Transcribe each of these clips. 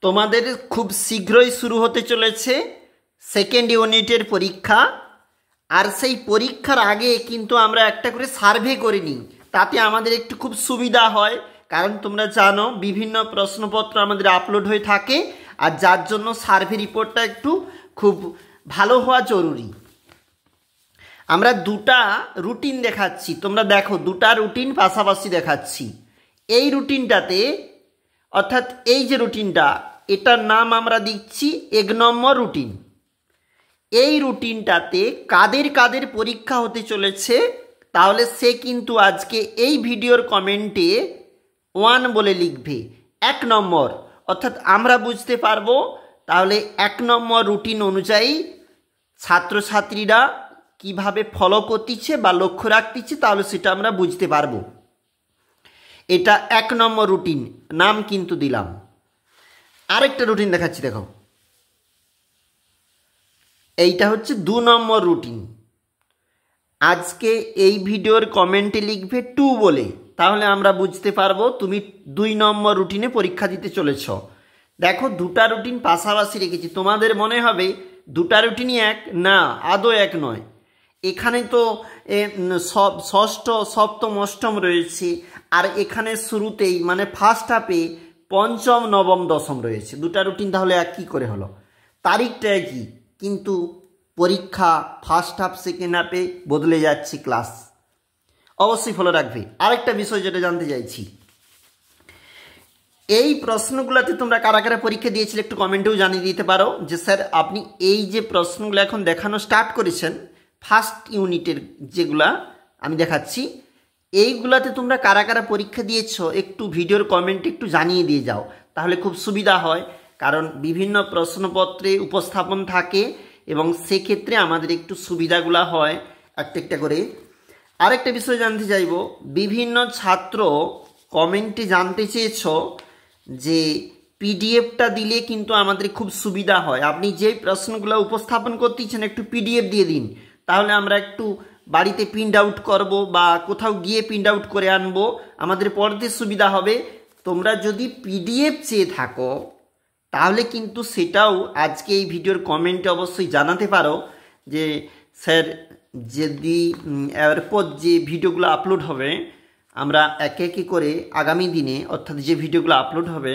তোমাদের খুব শীঘ্রই শুরু হতে চলেছে সেকেন্ড ইউনিটের পরীক্ষা। আর সেই পরীক্ষার আগে কিন্তু আমরা একটা করে সার্ভে করে নিই, তাতে আমাদের একটু খুব সুবিধা হয়। কারণ তোমরা জানো বিভিন্ন প্রশ্নপত্র আমাদের আপলোড হয়ে থাকে, আর যার জন্য সার্ভে রিপোর্টটা একটু খুব ভালো হওয়া জরুরি। আমরা দুটা রুটিন দেখাচ্ছি, তোমরা দেখো দুটা রুটিন পাশাপাশি দেখাচ্ছি। এই রুটিনটাতে অর্থাৎ এই যে রুটিনটা, এটার নাম আমরা দিচ্ছি 1 নম্বর রুটিন। এই রুটিনটাতে কাদের কাদের পরীক্ষা হতে চলেছে, তাহলে সে কিন্তু আজকে এই ভিডিওর কমেন্টে 1 বলে লিখবে, 1 নম্বর। অর্থাৎ আমরা বুঝতে পারবো তাহলে 1 নম্বর রুটিন অনুযায়ী ছাত্রছাত্রীরা কিভাবে ফলো করতেছে বা লক্ষ্য রাখতেছে, তাহলে সেটা আমরা বুঝতে পারবো। এটা 1 নম্বর রুটিন, নাম কিন্তু দিলাম। আরেকটা রুটিন দেখাচ্ছি, দেখো এইটা হচ্ছে 2 নম্বর রুটিন। আজকে এই ভিডিওর কমেন্টে লিখবে 2 বলে, তাহলে আমরা বুঝতে পারবো তুমি 2 নম্বর রুটিনে পরীক্ষা দিতে চলেছ। দেখো দুটা রুটিন পাশাপাশি রেখেছি, তোমাদের মনে হবে দুটা রুটিনই এক, না আদৌ এক নয়। এখানে তো ষষ্ঠ সপ্তম অষ্টম রয়েছে, আর এখানে শুরুতেই মানে ফার্স্ট হাফে পঞ্চম নবম দশম রয়েছে। দুটা রুটিন তাহলে এক কী করে হলো? তারিখটা একই, কিন্তু পরীক্ষা ফার্স্ট হাফ সেকেন্ড হাফে বদলে যাচ্ছে ক্লাস। অবশ্যই ফলো রাখবে। আরেকটা বিষয় যেটা জানতে চাইছি, এই প্রশ্নগুলোতে তোমরা কারা কারা পরীক্ষা দিয়েছিলে একটু কমেন্টেও জানিয়ে দিতে পারো যে স্যার আপনি এই যে প্রশ্নগুলো এখন দেখানো স্টার্ট করেছেন ফার্স্ট ইউনিটের যেগুলা আমি দেখাচ্ছি, এইগুলাতে তোমরা কারা কারা পরীক্ষা দিয়েছো একটু ভিডিওর কমেন্টে একটু জানিয়ে দিয়ে যাও, তাহলে খুব সুবিধা হয়। কারণ বিভিন্ন প্রশ্নপত্রে উপস্থাপন থাকে এবং সেক্ষেত্রে আমাদের একটু সুবিধাগুলো হয় একটা একটা করে। আরেকটা বিষয় জানতে চাইব, বিভিন্ন ছাত্র কমেন্টে জানতে চেয়েছ যে পিডিএফটা দিলে কিন্তু আমাদের খুব সুবিধা হয়। আপনি যে প্রশ্নগুলো উপস্থাপন করতেছেন একটু পিডিএফ দিয়ে দিন, তাহলে আমরা একটু বাড়িতে প্রিন্ট আউট করবো বা কোথাও গিয়ে প্রিন্ট আউট করে আনবো, আমাদের পড়তে সুবিধা হবে। তোমরা যদি পিডিএফ চেয়ে থাকো তাহলে কিন্তু সেটাও আজকে এই ভিডিওর কমেন্টে অবশ্যই জানাতে পারো যে স্যার যদি এরপর যে ভিডিওগুলো আপলোড হবে আমরা একে একে করে আগামী দিনে অর্থাৎ যে ভিডিওগুলো আপলোড হবে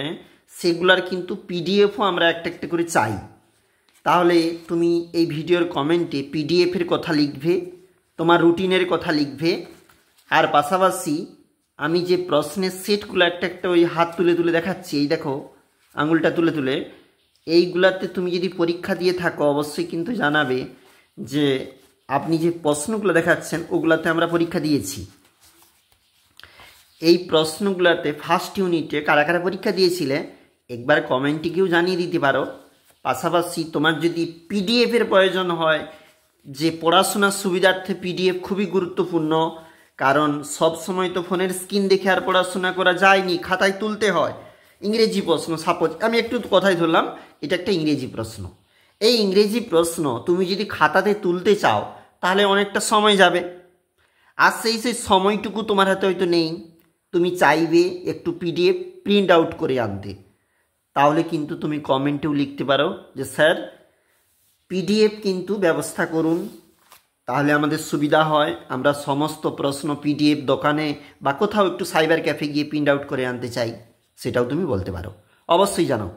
সেগুলোর কিন্তু পিডিএফও আমরা একটা একটা করে চাই। তাহলে তুমি এই ভিডিওর কমেন্টে পিডিএফের কথা লিখবে, তোমার রুটিনের কথা লিখবে, আর পাশাপাশি আমি যে প্রশ্নের সেটগুলো একটা একটা ওই হাত তুলে তুলে দেখাচ্ছি, এই দেখো আঙুলটা তুলে তুলে, এইগুলাতে তুমি যদি পরীক্ষা দিয়ে থাকো অবশ্যই কিন্তু জানাবে যে আপনি যে প্রশ্নগুলো দেখাচ্ছেন ওগুলাতে আমরা পরীক্ষা দিয়েছি। এই প্রশ্নগুলোতে ফার্স্ট ইউনিটে কারা কারা পরীক্ষা দিয়েছিলে একবার কমেন্টে কেউ জানিয়ে দিতে পারো। পাশাপাশি তোমার যদি পিডিএফের প্রয়োজন হয়, যে পড়াশোনার সুবিধার্থে পিডিএফ খুবই গুরুত্বপূর্ণ, কারণ সব সময় তো ফোনের স্ক্রিন দেখে আর পড়াশোনা করা যায়নি, খাতায় তুলতে হয়। ইংরেজি প্রশ্ন, সাপোজ আমি একটু কথাই ধরলাম, এটা একটা ইংরেজি প্রশ্ন। এই ইংরেজি প্রশ্ন তুমি যদি খাতাতে তুলতে চাও তাহলে অনেকটা সময় যাবে, আর সেই সময়টুকু তোমার হাতে হয়তো নেই। তুমি চাইবে একটু পিডিএফ প্রিন্ট আউট করে আনতে, তাহলে কিন্তু তুমি কমেন্টেও লিখতে পারো যে স্যার পিডিএফ কিন্তু ব্যবস্থা করুন, তাহলে আমাদের সুবিধা হয়। আমরা সমস্ত প্রশ্ন পিডিএফ দোকানে বা কোথাও একটু সাইবার ক্যাফে গিয়ে প্রিন্ট আউট করে আনতে চাই, সেটাও তুমি বলতে পারো। অবশ্যই জানাও।